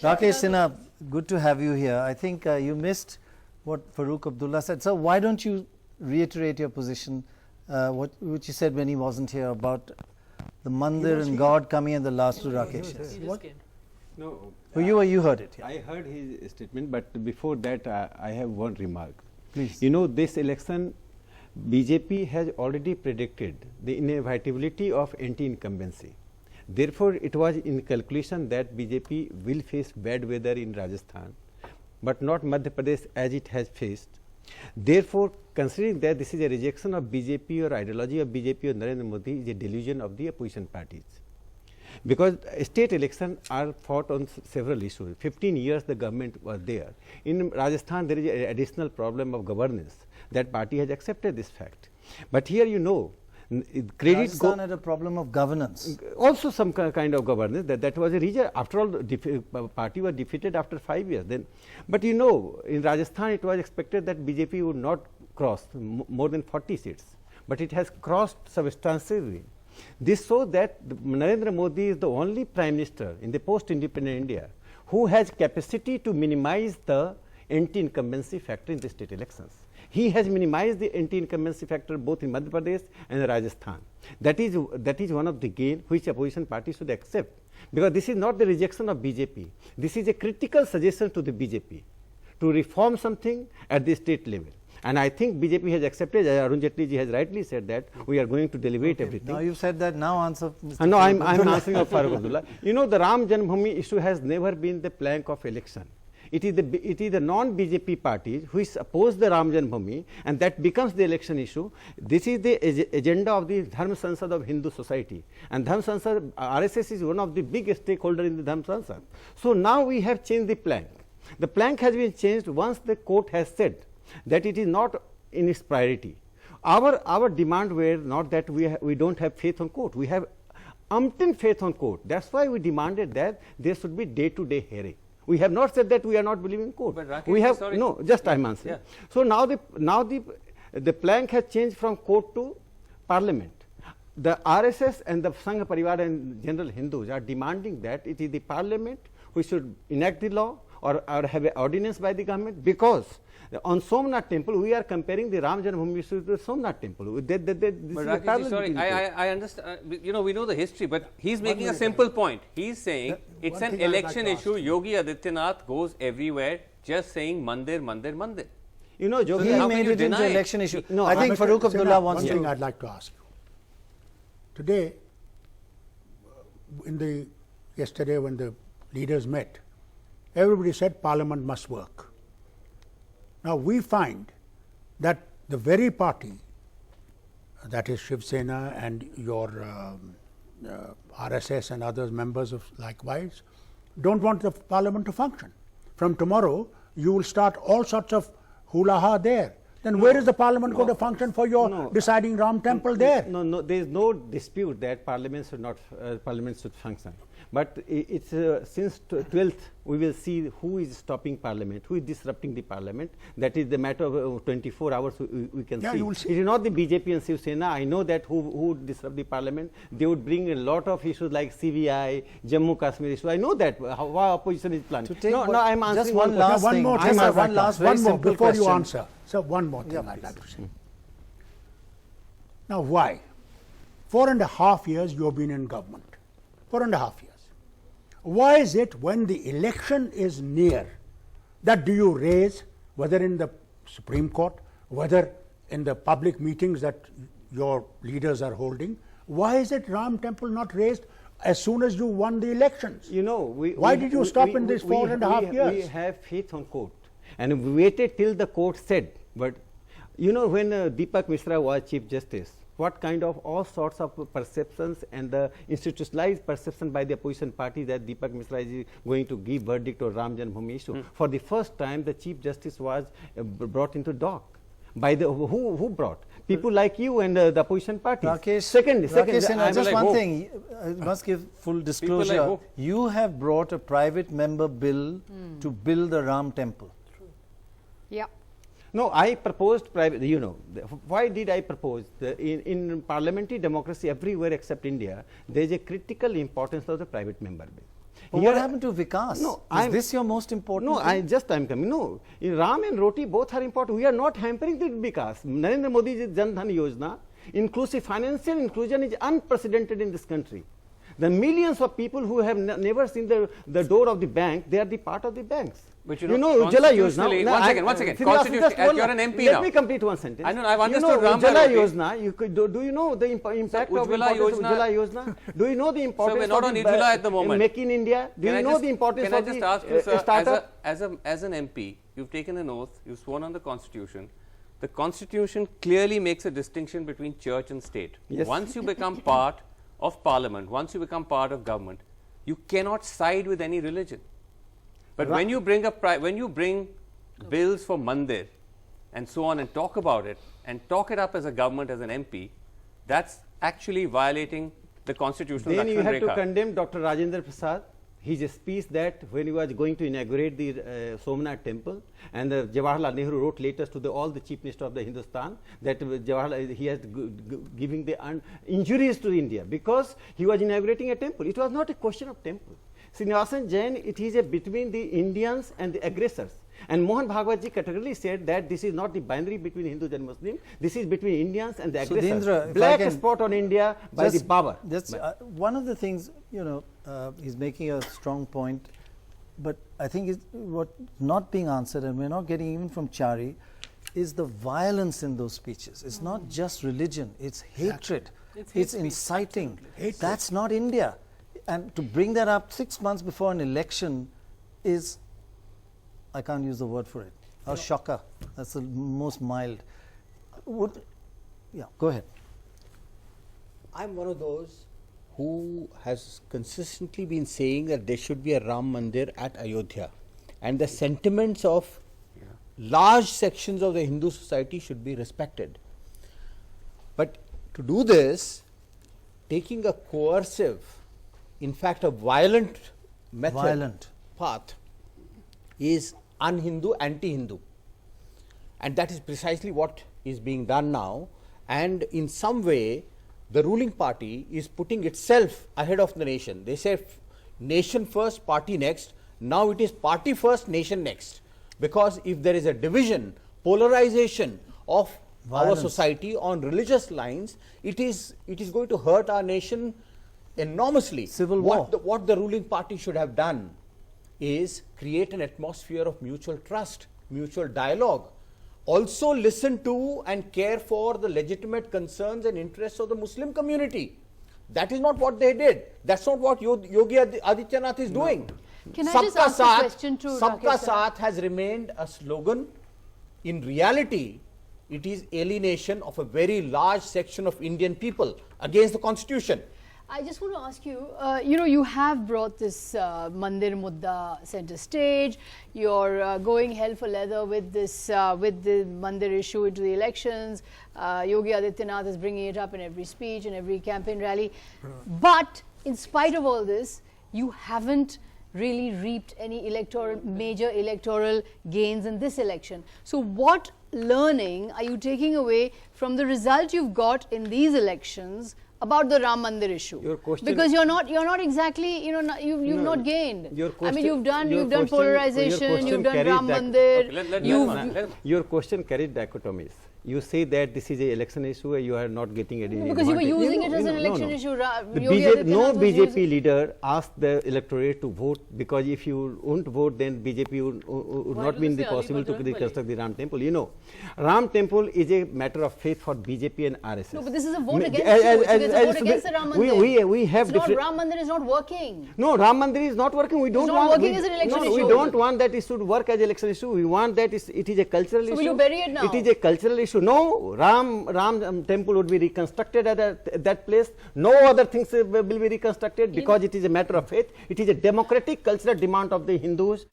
Rakesh Sinha, good to have you here. I think you missed what Farooq Abdullah said. So why don't you reiterate your position, which he said when he wasn't here, about the Mandir and God coming in the last two Rakesh? What? No. You heard it. Yeah. I heard his statement, but before that I have one remark. Please. You know, this election, BJP has already predicted the inevitability of anti-incumbency. Therefore, it was in calculation that BJP will face bad weather in Rajasthan, but not Madhya Pradesh as it has faced. Therefore, considering that this is a rejection of BJP or ideology of BJP or Narendra Modi, is a delusion of the opposition parties. Because state elections are fought on several issues. 15 years the government was there. In Rajasthan, there is an additional problem of governance. That party has accepted this fact. But here, you know, Rajasthan had a problem of governance. Also some kind of governance. That was a region. After all, the party was defeated after 5 years. Then, but you know, in Rajasthan, it was expected that BJP would not cross more than 40 seats. But it has crossed substantially. This shows that Narendra Modi is the only Prime Minister in the post-independent India who has capacity to minimize the anti-incumbency factor in the state elections. He has minimized the anti-incumbency factor both in Madhya Pradesh and Rajasthan. That is one of the gain which opposition parties should accept, because this is not the rejection of BJP. This is a critical suggestion to the BJP to reform something at the state level. And I think BJP has accepted, as Arun Jaitley ji has rightly said, that we are going to deliberate everything. Now you've said that, now answer Mr. No, I'm answering of Farooq Abdullah. You know, the Ram Janmabhoomi issue has never been the plank of election. It is the non-BJP parties which oppose the Ram Janmabhoomi, and that becomes the election issue. This is the agenda of the Dharma Sansad of Hindu society, and Dharma Sansad, RSS is one of the big stakeholders in the Dharma Sansad. So now we have changed the plank. The plank has been changed once the court has said that it is not in its priority. Our demand were not that we don't have faith on court. We have umpteen faith on court. That's why we demanded that there should be day-to-day hearing. We have not said that we are not believing court. But Rakesh, we have sorry. no. Just I'm answering. Yeah. So now the plank has changed from court to parliament. The RSS and the Sangha Parivar and general Hindus are demanding that it is the parliament which should enact the law or have an ordinance by the government, because on Somnath temple we are comparing the Ram Janmabhoomi issue to the Somnath temple. But Rakesh, sorry, I understand. You know, we know the history, but he's making a simple point. He's saying it's an election issue. Yogi Adityanath goes everywhere just saying Mandir, Mandir, Mandir. You know, Yogi, He made it into election issue. No, I think Farooq Abdullah wants to. One thing I'd like to ask you. Today, yesterday when the leaders met, everybody said Parliament must work. Now we find that the very party, that is Shiv Sena and your RSS and others members of likewise, don't want the Parliament to function. From tomorrow, you will start all sorts of hula-ha there. Then where is the Parliament going to function for your deciding Ram temple there? No, there is no dispute that Parliament should function. But it's since 12th we will see who is stopping Parliament, who is disrupting the Parliament. That is the matter of 24 hours we can see. You will see. It is not the BJP and Shiv Sena. I know that who would disrupt the Parliament. They would bring a lot of issues like CBI, Jammu Kashmir issue. I know that how opposition is planning. I'm answering just one last thing. One more before you answer. So one more thing I'd like to say. Now why? 4.5 years you have been in government. 4.5 years. Why is it when the election is near that do you raise, whether in the Supreme Court, whether in the public meetings that your leaders are holding, why is it Ram temple not raised as soon as you won the elections? You know, why did you stop in this 4.5 years? We have faith on court, and we waited till the court said. But you know, when Deepak Misra was Chief Justice, what kind of all sorts of perceptions and the institutionalized perception by the opposition party that Deepak Misra is going to give verdict on Ram Janmabhoomi issue. For the first time, the Chief Justice was brought into dock. By the who brought? People like you and the opposition parties. Rakesh, second, just one thing, I must give full disclosure. Like you have brought a private member bill to build the Ram temple. True. Yeah. No, I proposed private, you know, why did I propose? In parliamentary democracy everywhere except India, there is a critical importance of the private member bill. But what happened to Vikas? No, is this your most important No, thing? I'm coming. No, in Ram and Roti both are important. We are not hampering the Vikas. Narendra Modi's Jan Dhan Yojana, inclusive financial inclusion is unprecedented in this country. The millions of people who have never seen the door of the bank, they are the part of the banks. But you know, Ujjwala Yojana. One second. Constitutionally, you're an MP Let now. me complete one sentence. I know, I've understood Ram Ujjwala Yojana. Do you know the impact of Ujjwala Ujjwala Yojana? Do you know the importance? So we're not on Ujjwala at the moment. Make in India. Do you know the importance of the startup? Can I just ask you, sir, as an MP, you've taken an oath, you've sworn on the Constitution. The Constitution clearly makes a distinction between church and state. Yes. Once you become part of parliament, once you become part of government, you cannot side with any religion. But when you bring bills for Mandir and so on and talk about it and talk it up as a government, as an MP, that's actually violating the constitutional. Then you have to condemn Dr. Rajendra Prasad. His speech that when he was going to inaugurate the Somnath temple, and Jawaharlal Nehru wrote letters to all the chief minister of the Hindustan that Jawaharlal, he has giving the injuries to India because he was inaugurating a temple. It was not a question of temple. Srinivasan Jain, it is between the Indians and the aggressors. And Mohan Bhagwat ji categorically said that this is not the binary between Hindus and Muslims, this is between Indians and the aggressors. Sudhindra, Black spot on India by the Babar. One of the things, he's making a strong point, but I think what not being answered, and we're not getting even from Chari, is the violence in those speeches. It's not just religion, it's hatred, it's inciting. That's not India. And to bring that up 6 months before an election is, I can't use the word for it, a shocker. That's the most mild. Go ahead. I'm one of those who has consistently been saying that there should be a Ram Mandir at Ayodhya, and the sentiments of large sections of the Hindu society should be respected. But to do this, taking a coercive, in fact a violent path is un-Hindu, anti-Hindu, and that is precisely what is being done now. And in some way the ruling party is putting itself ahead of the nation. They say nation first, party next. Now it is party first, nation next, because if there is a division, polarization of our society on religious lines, it is going to hurt our nation enormously. Civil war. What the ruling party should have done is create an atmosphere of mutual trust, mutual dialogue. Also listen to and care for the legitimate concerns and interests of the Muslim community. That is not what they did. That's not what Yogi Adityanath is doing. Can I just ask a question to Sabka Rakesh? Saath has remained a slogan. In reality, it is alienation of a very large section of Indian people against the constitution. I just want to ask you, you have brought this Mandir Mudda center stage. You're going hell for leather with this, with the Mandir issue into the elections. Yogi Adityanath is bringing it up in every speech and every campaign rally. But in spite of all this, you haven't really reaped any major electoral gains in this election. So what learning are you taking away from the result you've got in these elections about the Ram Mandir issue? Because you're not exactly, you've not gained. I mean, you've done polarization, you've done Ram Mandir. Your question carried dichotomies. You say that this is an election issue and you are not getting any because you were using it as an election issue. No BJP leader asked the electorate to vote, because if you won't vote, then BJP would not be possible to reconstruct the Ram temple. Ram temple is a matter of faith for BJP and RSS. No, but this is a vote against you. It's a vote against the Ram Mandir. We have different. Ram Mandir is not working. No, Ram Mandir is not working. We don't it's want. Not working as an election issue. We don't want that it should work as an election issue. We want that it is a cultural issue. So will you bury it now? It is a cultural issue. No, Ram temple would be reconstructed at that place. No other things will be reconstructed, because it is a matter of faith. It is a democratic cultural demand of the Hindus.